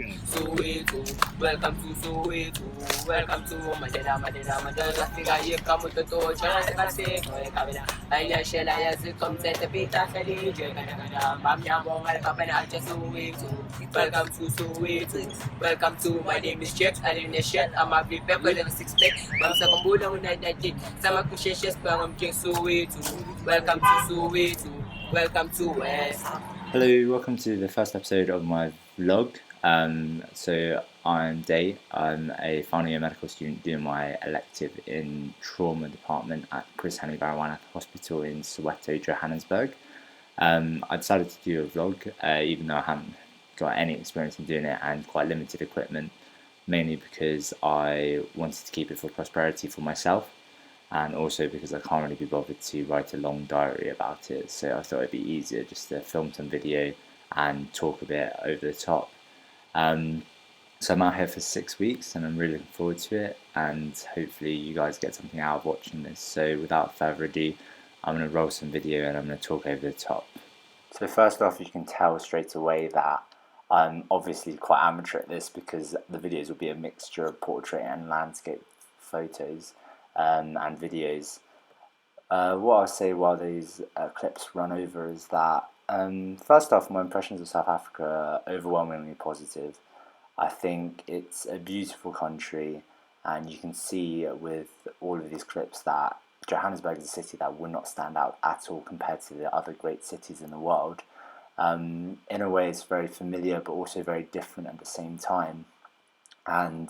Soweto, welcome to Soweto, welcome to Madeda, Figa Yekamu to Chana Kabina, Aya Shella Yazicum Zeta Pita Feli, Mamma Bonga Kapana Soweto, welcome to Soweto, welcome to my name is Chip, and in the shed, I'm a big pepper than 6 pack, Mamsa Bula that did, Samakushas Pam King Soweto, welcome to Soweto, welcome to West. Hello, welcome to the first episode of my vlog. So I'm Day. I'm a final year medical student doing my elective in trauma department at Hani Baragwanath Hospital in Soweto, Johannesburg. I decided to do a vlog, even though I haven't got any experience in doing it and quite limited equipment, mainly because I wanted to keep it for prosperity for myself, and also because I can't really be bothered to write a long diary about it, so I thought it'd be easier just to film some video and talk a bit over the top. So I'm out here for 6 weeks and I'm really looking forward to it, and hopefully you guys get something out of watching this. So without further ado, I'm going to roll some video and I'm going to talk over the top. So first off, you can tell straight away that I'm obviously quite amateur at this, because the videos will be a mixture of portrait and landscape photos and videos. What I'll say while these clips run over is that first off, my impressions of South Africa are overwhelmingly positive. I think it's a beautiful country, and you can see with all of these clips that Johannesburg is a city that would not stand out at all compared to the other great cities in the world. In a way, it's very familiar but also very different at the same time, and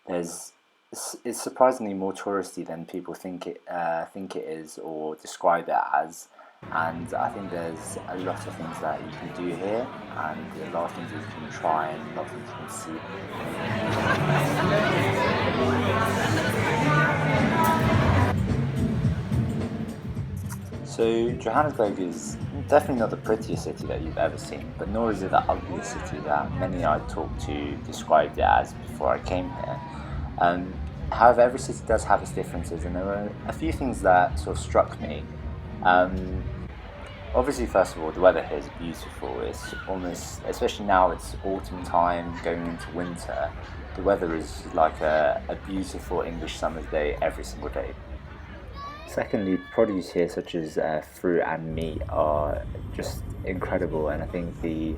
it's surprisingly more touristy than people think it is or describe it as. And I think there's a lot of things that you can do here, and a lot of things you can try, and a lot of things you can see. So Johannesburg is definitely not the prettiest city that you've ever seen, but nor is it the ugliest city that many I talked to described it as before I came here. However, every city does have its differences, and there were a few things that sort of struck me. Obviously, first of all, the weather here is beautiful. It's almost, especially now it's autumn time, going into winter, the weather is like a beautiful English summer's day every single day. Secondly, produce here such as fruit and meat are just incredible, and I think the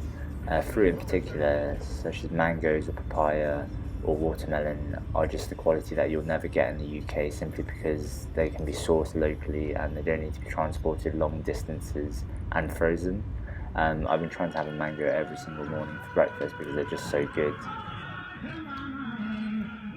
fruit in particular, such as mangoes or papaya or watermelon, are just the quality that you'll never get in the UK, simply because they can be sourced locally and they don't need to be transported long distances and frozen. I've been trying to have a mango every single morning for breakfast because they're just so good.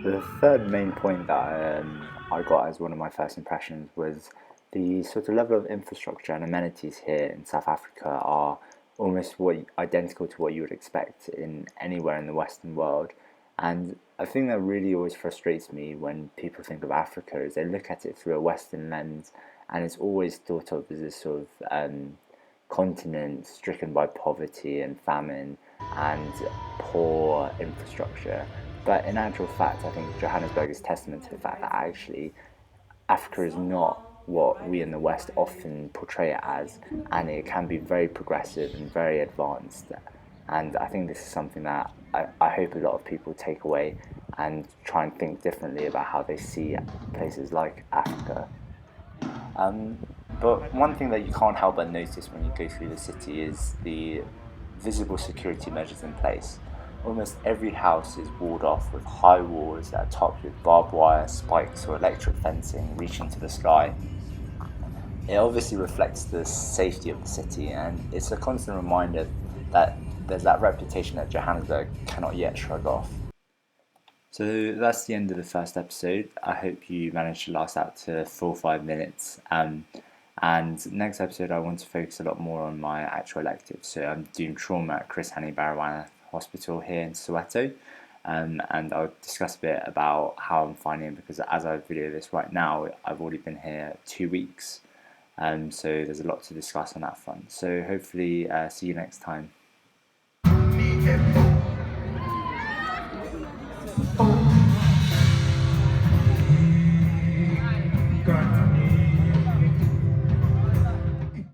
The third main point that I got as one of my first impressions was the sort of level of infrastructure and amenities here in South Africa are almost identical to what you would expect in anywhere in the Western world. And a thing that really always frustrates me when people think of Africa is they look at it through a Western lens, and it's always thought of as this sort of continent stricken by poverty and famine and poor infrastructure. But in actual fact, I think Johannesburg is testament to the fact that actually Africa is not what we in the West often portray it as, and it can be very progressive and very advanced. And I think this is something that I hope a lot of people take away and try and think differently about how they see places like Africa. But one thing that you can't help but notice when you go through the city is the visible security measures in place. Almost every house is walled off with high walls that are topped with barbed wire, spikes or electric fencing reaching to the sky. It obviously reflects the safety of the city, and it's a constant reminder that there's that reputation that Johannesburg cannot yet shrug off. So that's the end of the first episode. I hope you managed to last out to full 5 minutes. And next episode, I want to focus a lot more on my actual elective. So I'm doing trauma at Hani Baragwanath Hospital here in Soweto. And I'll discuss a bit about how I'm finding it, because as I video this right now, I've already been here 2 weeks. So there's a lot to discuss on that front. So hopefully see you next time.